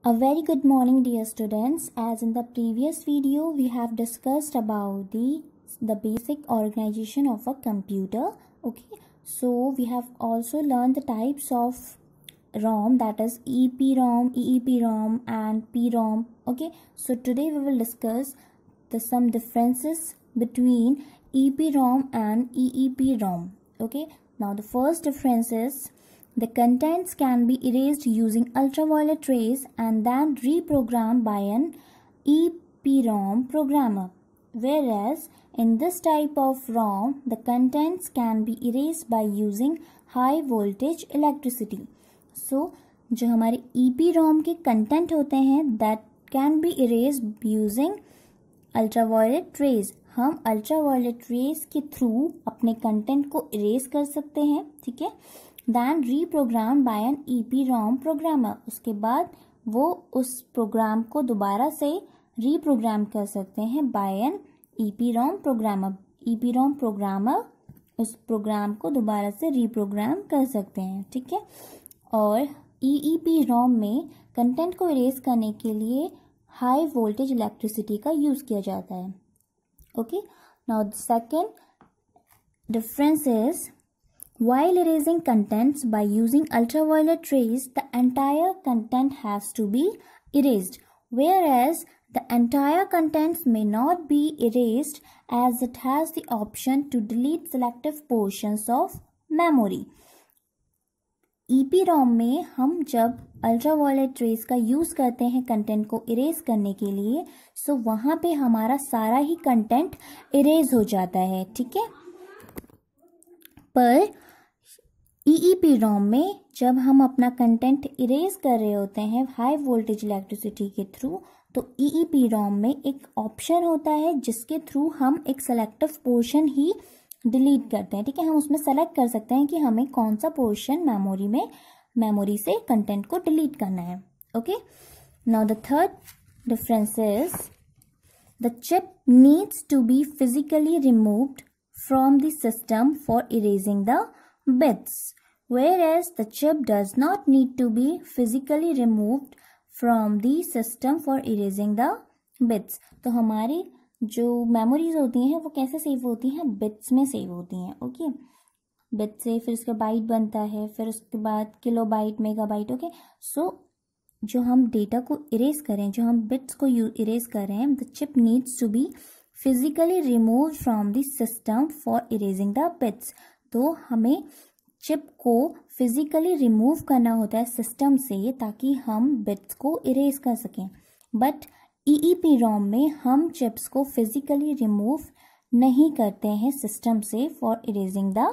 A very good morning, dear students. As in the previous video, we have discussed about the basic organization of a computer. Okay, so we have also learned the types of ROM, that is EPROM, EEPROM, and PROM. Okay, so today we will discuss some differences between EPROM and EEPROM. Okay, now the first difference is the contents can be erased using ultraviolet rays and then reprogrammed by an EPROM programmer. Whereas in this type of ROM, the contents can be erased by using high voltage electricity. So, जो हमारे EPROM के content होते हैं that can be erased using ultraviolet rays. हम ultraviolet rays के through अपने content को erase कर सकते हैं, ठीक है? Then reprogrammed by an EPROM programmer. उसके बाद वो उस प्रोग्राम को दोबारा से reprogram कर सकते हैं by an EPROM programmer. EPROM programmer उस प्रोग्राम को दोबारा से reprogram कर सकते हैं, ठीक है? और EEPROM में कंटेंट को इरेज करने के लिए हाई वोल्टेज इलेक्ट्रिसिटी का यूज किया जाता है. Okay, now the second difference is while erasing contents by using ultraviolet rays, the entire content has to be erased, whereas the entire contents may not be erased as it has the option to delete selective portions of memory. EPROM में हम जब ultraviolet rays का use करते हैं content को erase करने के लिए, सो वहां पे हमारा सारा ही कंटेंट इरेज हो जाता है, ठीक है? पर EEPROM में जब हम अपना कंटेंट इरेज कर रहे होते हैं हाई वोल्टेज इलेक्ट्रिसिटी के थ्रू, तो EEPROM में एक ऑप्शन होता है जिसके थ्रू हम एक सेलेक्टिव पोर्शन ही डिलीट करते हैं, ठीक है? हम उसमें सेलेक्ट कर सकते हैं कि हमें कौन सा पोर्शन मेमोरी से कंटेंट को डिलीट करना है. Okay, now the third difference is the chip needs to be physically removed from the system for erasing the bits, whereas the chip does not need to be physically removed from the system for erasing the bits. तो हमारी जो memories होती हैं वो कैसे save होती हैं? Bits में सेव होती हैं. ओके, बिट से फिर उसका बाइट बनता है, फिर उसके बाद किलोबाइट, मेगाबाइट. ओके, सो जो हम डेटा को इरेज करें, जो हम बिट्स को इरेज कर रहे हैं, the chip needs to be physically remove from the system for erasing the bits. तो हमें चिप को फिजिकली रिमूव करना होता है सिस्टम से ताकि हम बिट्स को इरेज कर सकें. बट EEPROM में हम चिप्स को फिजिकली रिमूव नहीं करते हैं सिस्टम से for erasing the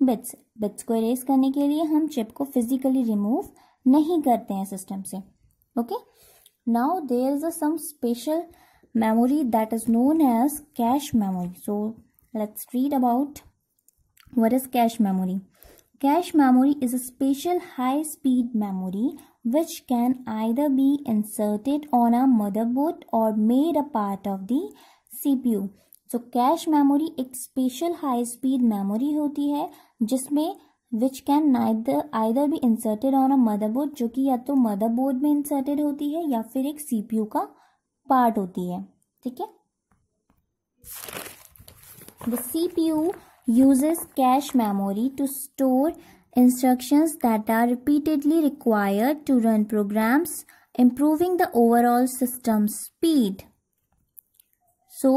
bits. Bits को इरेज करने के लिए हम चिप को फिजिकली रिमूव नहीं करते हैं सिस्टम से. Okay, now there is some special memory that is known as cache memory. So let's read about what is cache memory. Cache memory is a special high speed memory which can either be inserted on a motherboard or made a part of the CPU. So cache memory एक special high speed memory होती है जिसमें which can either be inserted on a motherboard, जो कि या तो motherboard में inserted होती है या फिर एक CPU का part होती है, ठीक है? The CPU uses cache memory to store instructions that are repeatedly required to run programs, improving the overall system speed. So,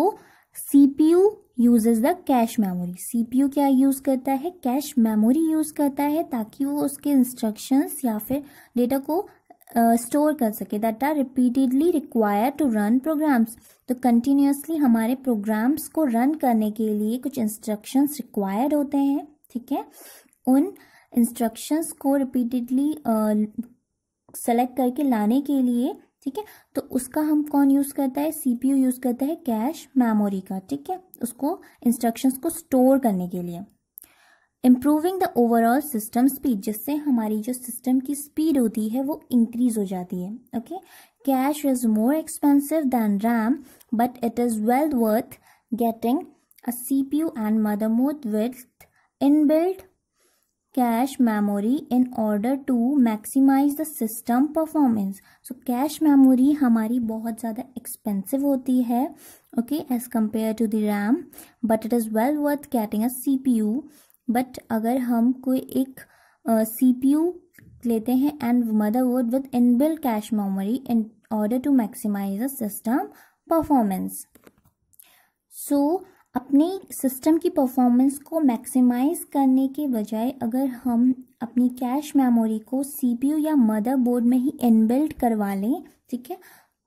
CPU uses the cache memory. CPU क्या यूज करता है? कैश मेमोरी यूज करता है ताकि वो उसके instructions या फिर डेटा को स्टोर कर सके. That are repeatedly required to run programs. तो कंटिन्यूसली हमारे प्रोग्राम्स को रन करने के लिए कुछ इंस्ट्रक्शंस रिक्वायर्ड होते हैं, ठीक है? उन इंस्ट्रक्शंस को रिपीटेडली सेलेक्ट करके लाने के लिए, ठीक है, तो उसका हम कौन यूज करता है? CPU यूज करता है कैश मेमोरी का, ठीक है, उसको इंस्ट्रक्शंस को स्टोर करने के लिए. Improving the overall system speed, जिससे हमारी जो सिस्टम की स्पीड होती है वो इंक्रीज हो जाती है. Okay, cache is more expensive than RAM but it is well worth getting a CPU and motherboard with inbuilt cache memory in order to maximise the system performance. So cache memory हमारी बहुत ज़्यादा expensive होती है, okay, as compare to the RAM, but it is well worth getting a CPU। But अगर हम कोई एक CPU लेते हैं and motherboard with inbuilt cache memory in order to maximise the system performance. So अपने system की performance को maximise करने के बजाय अगर हम अपनी कैश मेमोरी को CPU या मदरबोर्ड में ही इनबिल्ट करवा लें, ठीक है,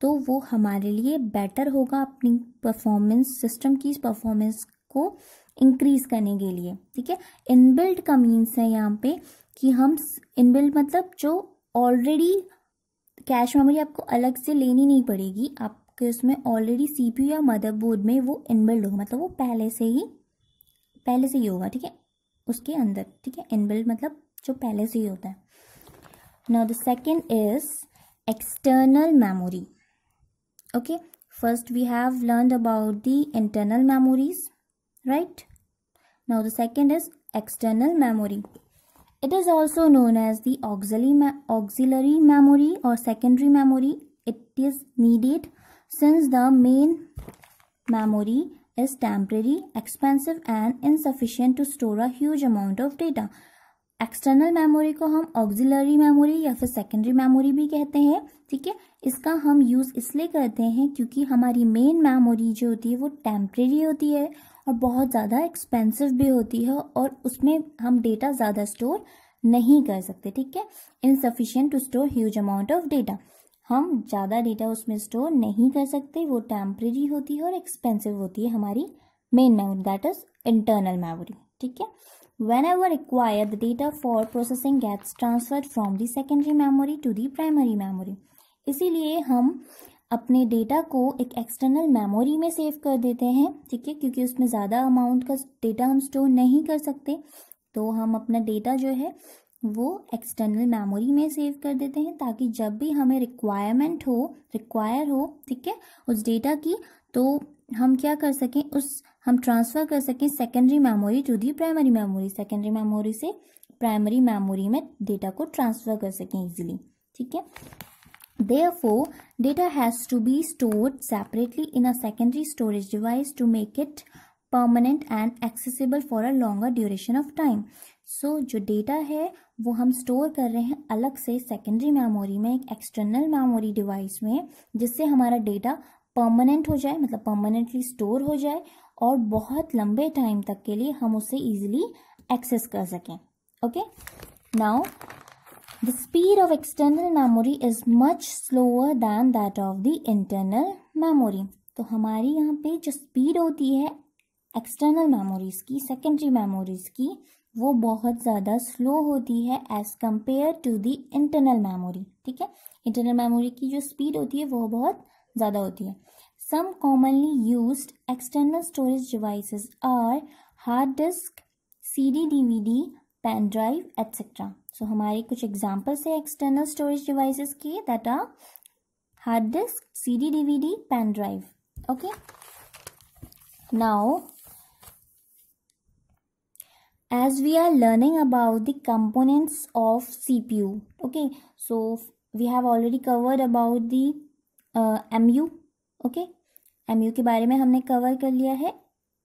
तो वो हमारे लिए बेटर होगा अपनी परफॉर्मेंस, सिस्टम की परफॉर्मेंस को इंक्रीज करने के लिए, ठीक है। इनबिल्ट का मीन्स है यहाँ पे कि हम इनबिल्ट मतलब जो ऑलरेडी कैश मेमोरी आपको अलग से लेनी नहीं पड़ेगी, आपके उसमें ऑलरेडी CPU या मदरबोर्ड में वो इनबिल्ट होगा, मतलब वो पहले से ही होगा, ठीक है, उसके अंदर, ठीक है। इनबिल्ट मतलब जो पहले से ही होता है। Now the second is external memory. Okay, first we have learned about the internal memories, right. Now the second is external memory. It is also known as the auxiliary memory or secondary memory. It is needed since the main memory is temporary, expensive and insufficient to store a huge amount of data. External memory को हम auxiliary memory या फिर secondary memory भी कहते हैं, ठीक है। इसका हम यूज़ इसलिए करते हैं क्योंकि हमारी मेन मेमोरी जो होती है वो टेम्परेरी होती है और बहुत ज़्यादा एक्सपेंसिव भी होती है और उसमें हम डेटा ज़्यादा स्टोर नहीं कर सकते, ठीक है। Insufficient to store huge amount of data, हम ज़्यादा डेटा उसमें स्टोर नहीं कर सकते, वो टेम्परेरी होती है और एक्सपेंसिव होती है हमारी main memory, that is internal memory, ठीक है। Whenever required, the data for processing gets transferred from the secondary memory to the primary memory. इसीलिए हम अपने डेटा को एक एक्सटर्नल मेमोरी में सेव कर देते हैं, ठीक है, क्योंकि उसमें ज़्यादा अमाउंट का डेटा हम स्टोर नहीं कर सकते, तो हम अपना डेटा जो है वो एक्सटर्नल मेमोरी में सेव कर देते हैं ताकि जब भी हमें रिक्वायर हो, ठीक है, उस डेटा की, तो हम क्या कर सकें, हम ट्रांसफ़र कर सकें secondary memory to the primary memory, secondary memory से प्राइमरी मेमोरी में डेटा को ट्रांसफ़र कर सकें इजीली, ठीक है। Therefore, data has to be stored separately in a secondary storage device to make it permanent and accessible for a longer duration of time. So, जो data है वो हम स्टोर कर रहे हैं अलग से सेकेंडरी मेमोरी में, एक एक्सटर्नल मेमोरी डिवाइस में, जिससे हमारा डेटा परमानेंट हो जाए, मतलब परमानेंटली स्टोर हो जाए और बहुत लंबे टाइम तक के लिए हम उसे इजीली एक्सेस कर सकें, okay. Now the speed of external memory is much slower than that of the internal memory. तो हमारी यहाँ पे जो स्पीड होती है एक्सटर्नल मेमोरीज की, सेकेंडरी मेमोरीज की, वो बहुत ज़्यादा स्लो होती है as compare to the internal memory, ठीक है। इंटरनल मेमोरी की जो स्पीड होती है वो बहुत ज़्यादा होती है। Some commonly used external storage devices are hard disk, CD, DVD, pen drive, etc. So हमारे कुछ examples है external storage devices के, that are hard disk, CD, DVD, pen drive. Okay. Now, as we are learning about the components of CPU, okay, so we have already covered about the MU, okay, MU के बारे में हमने cover कर लिया है,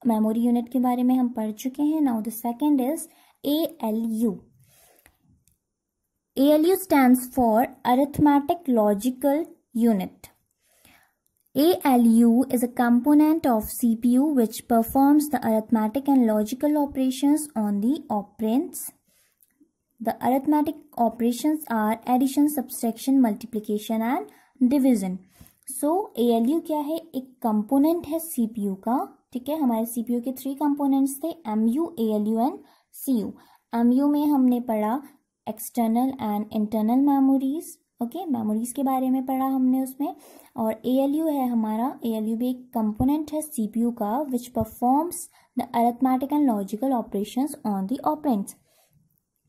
memory unit के बारे में हम पढ़ चुके हैं। Now the second is ALU. ALU stands for Arithmetic Logical Unit. ALU is a component of CPU which performs the arithmetic and logical operations on the operands. The arithmetic operations are addition, subtraction, multiplication and division. So ALU क्या है, एक component है CPU का, ठीक है। हमारे CPU के 3 components थे, MU, ALU and CU. MU में हमने पढ़ा external and internal memories, okay, memories के बारे में पढ़ा हमने उसमें। और ALU है हमारा, ALU भी एक कंपोनेंट है CPU का which performs the arithmetic and logical operations on the operands.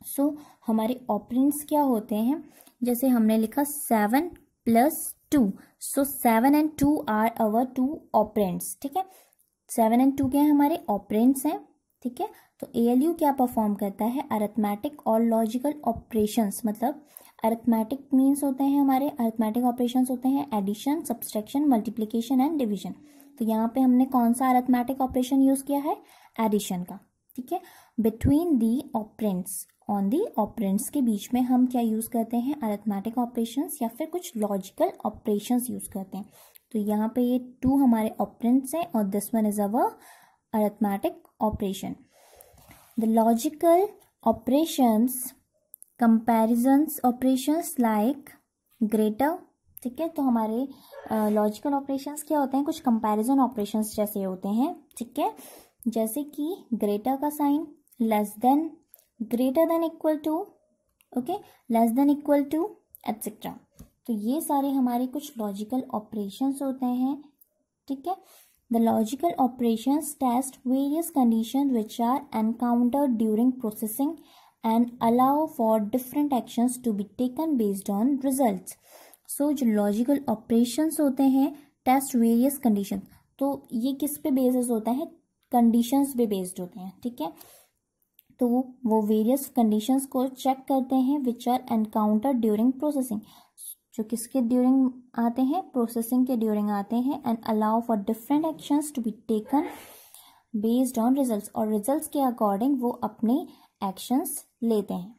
So हमारे ऑपरेंड्स क्या होते हैं, जैसे हमने लिखा 7 + 2, सो 7 and 2 आर अवर 2 ऑपरेंड्स, ठीक है। 7 and 2 के हमारे ऑपरेंड्स हैं, ठीक है। तो ALU क्या परफॉर्म करता है, अरिथमेटिक और लॉजिकल ऑपरेशंस, मतलब अरिथमेटिक मीन्स होते हैं हमारे, अरिथमेटिक ऑपरेशंस होते हैं addition, subtraction, multiplication and division. तो यहाँ पे हमने कौन सा अरिथमेटिक ऑपरेशन यूज किया है, एडिशन का, ठीक है। Between the operands, on the operands के बीच में हम क्या यूज करते हैं, अरिथमेटिक ऑपरेशंस या फिर कुछ लॉजिकल ऑपरेशंस यूज करते हैं। तो यहाँ पे ये 2 हमारे ऑपरेंड्स हैं और this one is our arithmetic operation. The logical operations, comparisons operations like greater, ठीक है। तो हमारे लॉजिकल ऑपरेशंस क्या होते हैं, कुछ कंपैरिजन ऑपरेशंस जैसे होते हैं, ठीक है। जैसे कि ग्रेटर का sign, less than, greater than equal to, okay, less than equal to etcetera. तो ये सारे हमारे कुछ लॉजिकल ऑपरेशंस होते हैं, ठीक है। The logical operations test various condition which are encountered during processing and allow for different actions to be taken based on results. So जो लॉजिकल ऑपरेशंस होते हैं टेस्ट वेरियस कंडीशन, तो ये किस पे बेसिस होता है, कंडीशंस पे बेस्ड होते हैं, ठीक है। तो वो वेरियस कंडीशंस को चेक करते हैं which are encounter during processing, जो किसके ड्यूरिंग आते हैं, प्रोसेसिंग के ड्यूरिंग आते हैं, and allow for different actions to be taken based on results, और रिजल्ट्स के अकॉर्डिंग वो अपने एक्शंस लेते हैं,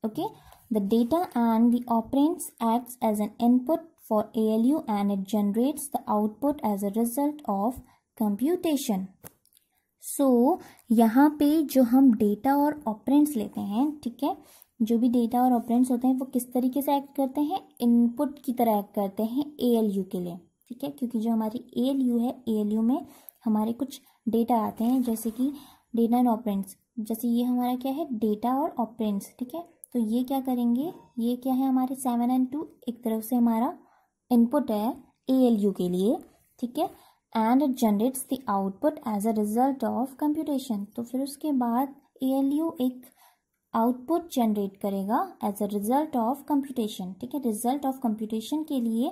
okay. The data and the operands acts as an input for ALU and it generates the output as a result of computation. So यहाँ पे जो हम डेटा और ऑपरेंड्स लेते हैं, ठीक है, जो भी डेटा और ऑपरेंड्स होते हैं वो किस तरीके से एक्ट करते हैं, इनपुट की तरह एक्ट करते हैं ALU के लिए, ठीक है। क्योंकि जो हमारी ALU है, ALU में हमारे कुछ डेटा आते हैं, जैसे कि डेटा एंड ऑपरेंड्स, जैसे ये हमारा क्या है, डेटा और ऑपरेंड्स, ठीक है। तो ये क्या करेंगे, ये क्या है हमारे 7 और 2, एक तरफ से हमारा इनपुट है ALU के लिए, ठीक है, and it generates the output as a result of computation. तो फिर उसके बाद ALU एक आउटपुट जनरेट करेगा as a result of computation, ठीक है। रिजल्ट ऑफ कंप्यूटेशन के लिए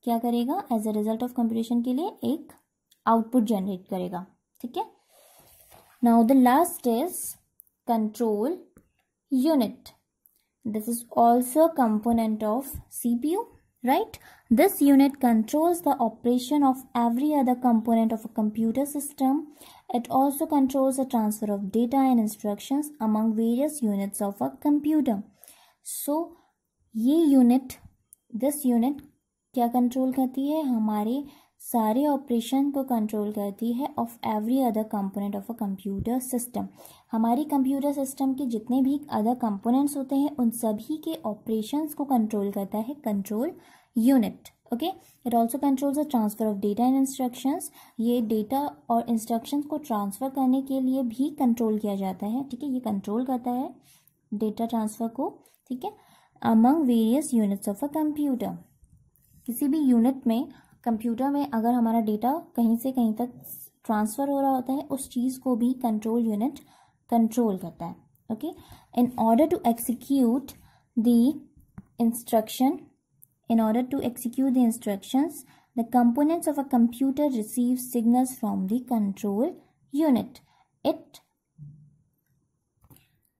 क्या करेगा, as a result of computation के लिए एक आउटपुट जनरेट करेगा, ठीक है। Now the last is control unit. This is also component of CPU, right? This unit controls the operation of every other component of a computer system. It also controls the transfer of data and instructions among various units of a computer. So, ये unit, this unit क्या control करती है, हमारे सारे operation को control करती है of every other component of a computer system. हमारी कंप्यूटर सिस्टम के जितने भी अदर कंपोनेंट्स होते हैं उन सभी के ऑपरेशंस को कंट्रोल करता है control unit, okay. It also controls the transfer of data and instructions, ये डेटा और इंस्ट्रक्शंस को ट्रांसफर करने के लिए भी कंट्रोल किया जाता है, ठीक है। ये कंट्रोल करता है डेटा ट्रांसफर को, ठीक है, among various units of a computer. किसी भी यूनिट में, कंप्यूटर में अगर हमारा डेटा कहीं से कहीं तक ट्रांसफ़र हो रहा होता है, उस चीज़ को भी कंट्रोल यूनिट कंट्रोल करता है, okay. In order to execute the instruction, in order to execute the instructions, the components of a computer receive signals from the control unit.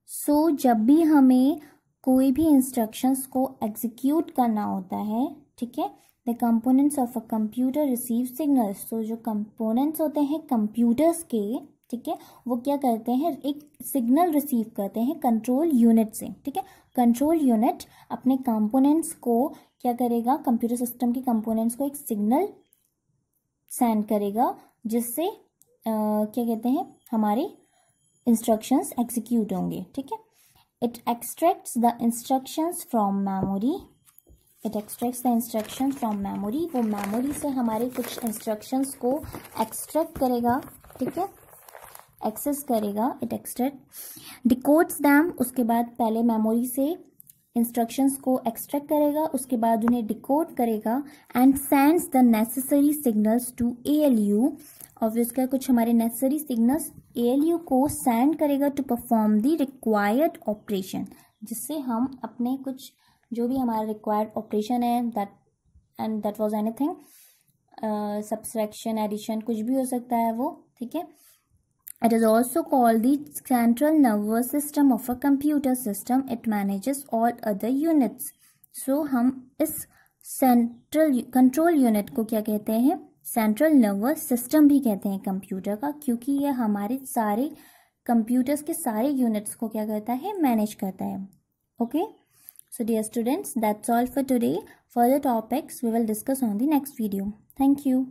So जब भी हमें कोई भी instructions को execute करना होता है, ठीक है, the components of a computer receive signals. So जो components होते हैं computers के, ठीक है, वो क्या करते हैं, एक सिग्नल रिसीव करते हैं कंट्रोल यूनिट से, ठीक है। कंट्रोल यूनिट अपने कंपोनेंट्स को क्या करेगा, कंप्यूटर सिस्टम के कंपोनेंट्स को एक सिग्नल सेंड करेगा, जिससे क्या कहते हैं, हमारे इंस्ट्रक्शंस एग्जीक्यूट होंगे, ठीक है। It extracts the instructions from memory, it extracts the instruction from memory, वो मेमोरी से हमारे कुछ इंस्ट्रक्शंस को एक्सट्रैक्ट करेगा, ठीक है, एक्सेस करेगा, इट एक्सट्रैक्ट, डिकोड्स दैम, उसके बाद पहले मेमोरी से इंस्ट्रक्शंस को एक्सट्रैक्ट करेगा, उसके बाद उन्हें डिकोड करेगा, and sends the necessary signals to ALU, और उसका कुछ हमारे नेसेसरी सिग्नल्स ALU को सेंड करेगा to perform the required operation, जिससे हम अपने कुछ जो भी हमारा रिक्वायर्ड ऑपरेशन है, that was anything, subtraction, addition, कुछ भी हो सकता है वो, ठीक है, It is also called the central nervous system of a computer system. It manages all other units. So हम इस सेंट्रल कंट्रोल यूनिट को क्या कहते हैं? सेंट्रल नर्वस सिस्टम भी कहते हैं कंप्यूटर का, क्योंकि यह हमारे सारे कंप्यूटर्स के सारे यूनिट्स को क्या करता है? मैनेज करता है. Okay, so dear students, that's all for today. Further topics we will discuss on the next video. Thank you.